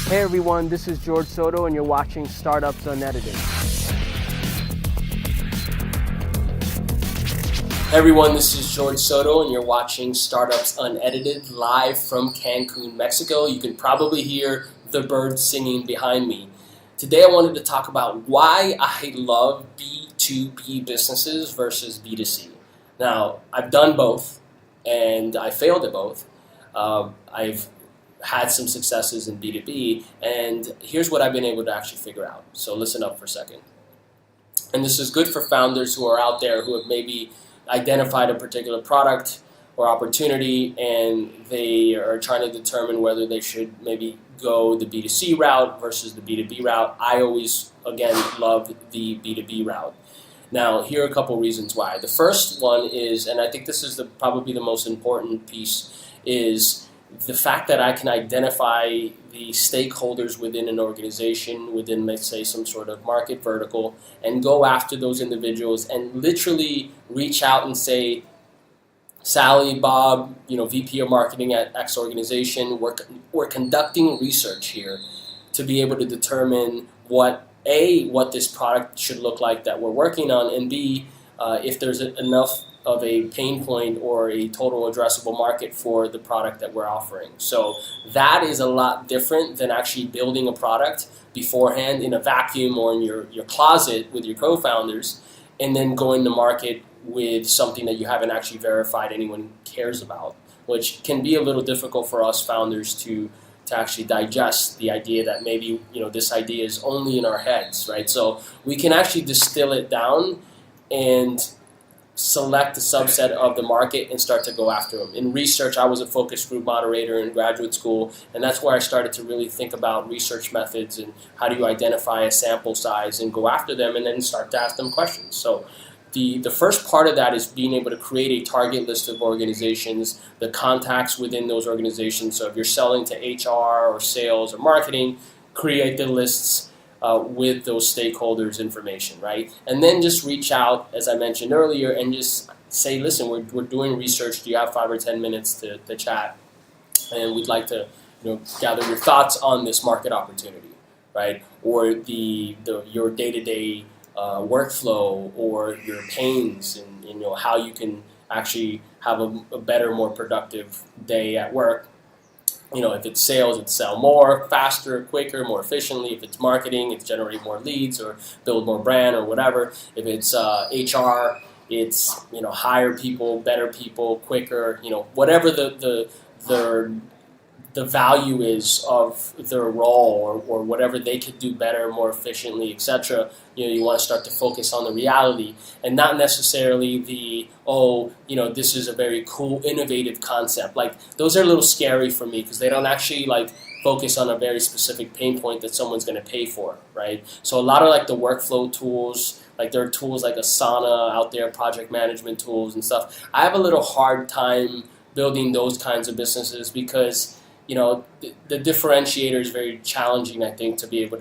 Hey everyone, this is Jorge Soto and you're watching Startups Unedited. Hey everyone, this is Jorge Soto and you're watching Startups Unedited live from Cancun, Mexico. You can probably hear the birds singing behind me. Today I wanted to talk about why I love B2B businesses versus B2C. Now, I've done both and I failed at both. I've had some successes in B2B, and here's what I've been able to actually figure out. So listen up for a second. And this is good for founders who are out there who have maybe identified a particular product or opportunity and they are trying to determine whether they should maybe go the B2C route versus the B2B route. I always, again, love the B2B route. Now, here are a couple reasons why. The first one is, and I think this is probably the most important piece, is the fact that I can identify the stakeholders within an organization, within, let's say, some sort of market vertical, and go after those individuals and literally reach out and say, Sally, Bob, VP of marketing at X organization, we're conducting research here to be able to determine what this product should look like that we're working on, and B, if there's enough of a pain point or a total addressable market for the product that we're offering. So that is a lot different than actually building a product beforehand in a vacuum or in your closet with your co-founders and then going to market with something that you haven't actually verified anyone cares about, which can be a little difficult for us founders to actually digest the idea that maybe this idea is only in our heads, right? So we can actually distill it down and select a subset of the market and start to go after them. In research, I was a focus group moderator in graduate school, and that's where I started to really think about research methods and how do you identify a sample size and go after them and then start to ask them questions. So the first part of that is being able to create a target list of organizations, the contacts within those organizations. So if you're selling to HR or sales or marketing, create the lists with those stakeholders' information, right? And then just reach out, as I mentioned earlier, and just say, listen, we're doing research. Do you have 5 or 10 minutes to chat? And we'd like to gather your thoughts on this market opportunity, right? Or your day-to-day workflow or your pains and how you can actually have a better, more productive day at work. If it's sales, it's sell more, faster, quicker, more efficiently. If it's marketing, it's generate more leads or build more brand or whatever. If it's HR, it's hire people, better people, quicker. Whatever the value is of their role or whatever they could do better, more efficiently, etc. You want to start to focus on the reality and not necessarily this is a very cool, innovative concept. Like, those are a little scary for me because they don't actually focus on a very specific pain point that someone's going to pay for, right? So a lot of the workflow tools, there are tools like Asana out there, project management tools and stuff. I have a little hard time building those kinds of businesses because the differentiator is very challenging, I think, to be able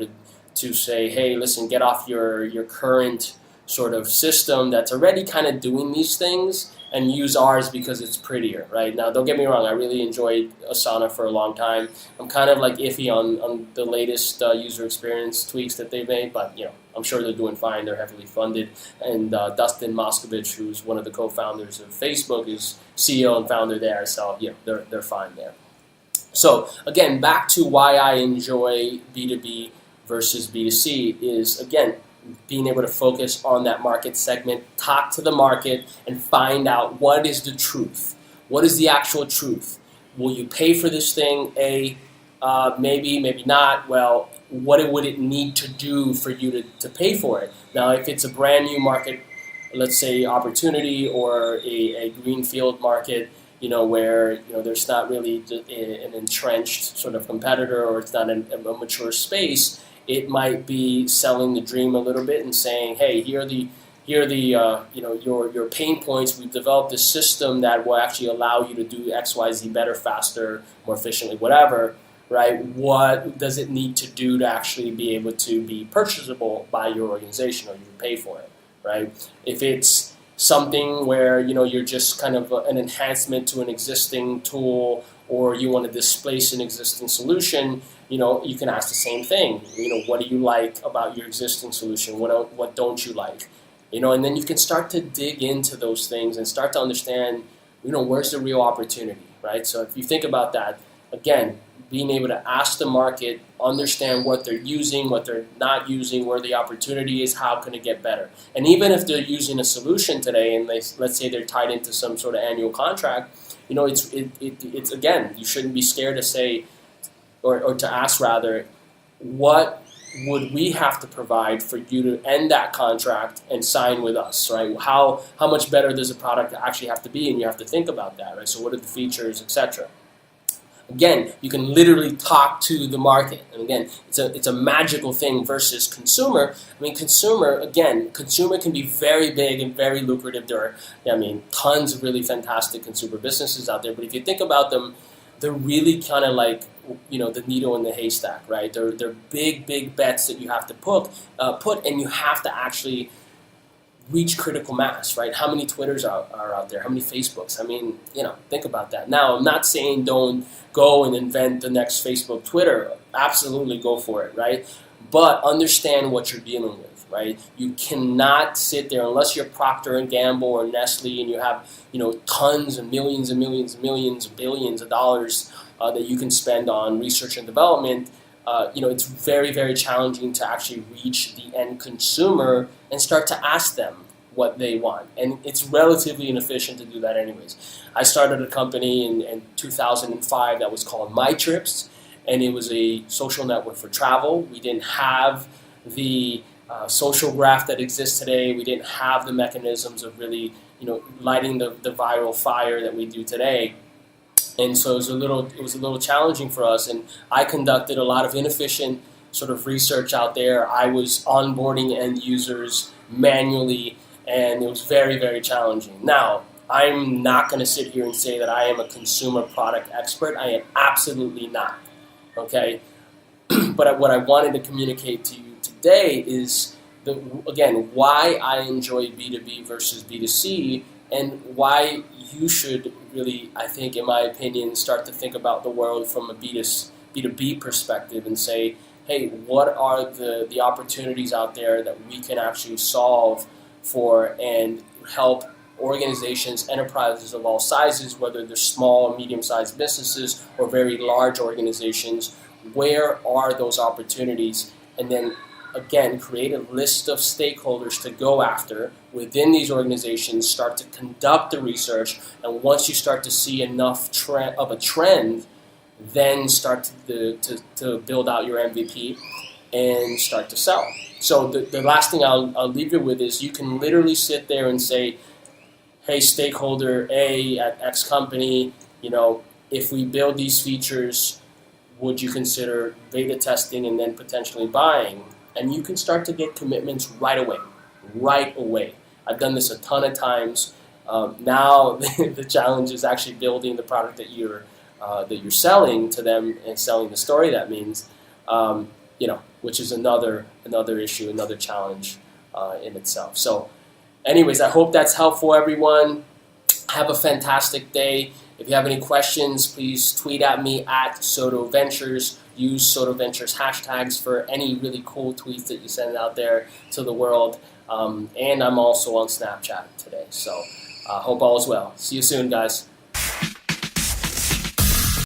to say, hey, listen, get off your current sort of system that's already kind of doing these things and use ours because it's prettier, right? Now, don't get me wrong, I really enjoyed Asana for a long time. I'm kind of iffy on the latest user experience tweaks that they've made, but I'm sure they're doing fine. They're heavily funded. And Dustin Moskovich, who's one of the co-founders of Facebook, is CEO and founder there, so they're fine there. So again, back to why I enjoy B2B versus B2C is, again, being able to focus on that market segment, talk to the market, and find out what is the truth. What is the actual truth? Will you pay for this thing? Maybe, maybe not. Well, what would it need to do for you to pay for it? Now, if it's a brand new market, let's say opportunity, or a greenfield market, where there's not really an entrenched sort of competitor, or it's not a mature space, it might be selling the dream a little bit and saying, hey, here are the your pain points. We've developed a system that will actually allow you to do X, Y, Z better, faster, more efficiently, whatever, right? What does it need to do to actually be able to be purchasable by your organization, or you pay for it, right? If it's something where you're just kind of an enhancement to an existing tool or you want to displace an existing solution, you can ask the same thing. What do you like about your existing solution? What don't you like? And then you can start to dig into those things and start to understand, where's the real opportunity, right? So if you think about that, again, being able to ask the market, understand what they're using, what they're not using, where the opportunity is, how can it get better? And even if they're using a solution today, and let's say they're tied into some sort of annual contract, it's again, you shouldn't be scared to say, or to ask rather, what would we have to provide for you to end that contract and sign with us, right? How much better does a product actually have to be? And you have to think about that, right? So what are the features, etc. Again, you can literally talk to the market. And again, it's a magical thing versus consumer. Consumer can be very big and very lucrative. There are, tons of really fantastic consumer businesses out there. But if you think about them, they're really kind of like, the needle in the haystack, right? They're big bets that you have to put, and you have to actually reach critical mass, right? How many Twitters are out there? How many Facebooks? Think about that. Now, I'm not saying don't go and invent the next Facebook, Twitter. Absolutely go for it, right? But understand what you're dealing with, right? You cannot sit there unless you're Procter and Gamble or Nestle and you have, tons and millions and millions and millions, billions of dollars that you can spend on research and development. It's very, very challenging to actually reach the end consumer and start to ask them what they want. And it's relatively inefficient to do that anyways. I started a company in 2005 that was called My Trips, and it was a social network for travel. We didn't have the social graph that exists today. We didn't have the mechanisms of really, lighting the viral fire that we do today. And so it was a little challenging for us, and I conducted a lot of inefficient sort of research out there. I was onboarding end users manually, and it was very, very challenging. Now, I'm not going to sit here and say that I am a consumer product expert. I am absolutely not, okay? But what I wanted to communicate to you today is, why I enjoy B2B versus B2C, and why you should really, I think, in my opinion, start to think about the world from a B2B perspective and say, hey, what are the opportunities out there that we can actually solve for and help organizations, enterprises of all sizes, whether they're small, medium-sized businesses or very large organizations, where are those opportunities? And then again, create a list of stakeholders to go after within these organizations, start to conduct the research, and once you start to see enough of a trend, then start to build out your MVP and start to sell. So the last thing I'll leave you with is you can literally sit there and say, hey, stakeholder A at X company, if we build these features, would you consider beta testing and then potentially buying? And you can start to get commitments right away. I've done this a ton of times. Now the challenge is actually building the product that you're selling to them and selling the story that means, which is another issue, another challenge in itself. So anyways, I hope that's helpful, everyone. Have a fantastic day. If you have any questions, please tweet at me at Soto Ventures. Use Soto Ventures hashtags for any really cool tweets that you send out there to the world. And I'm also on Snapchat today. So hope all is well. See you soon, guys.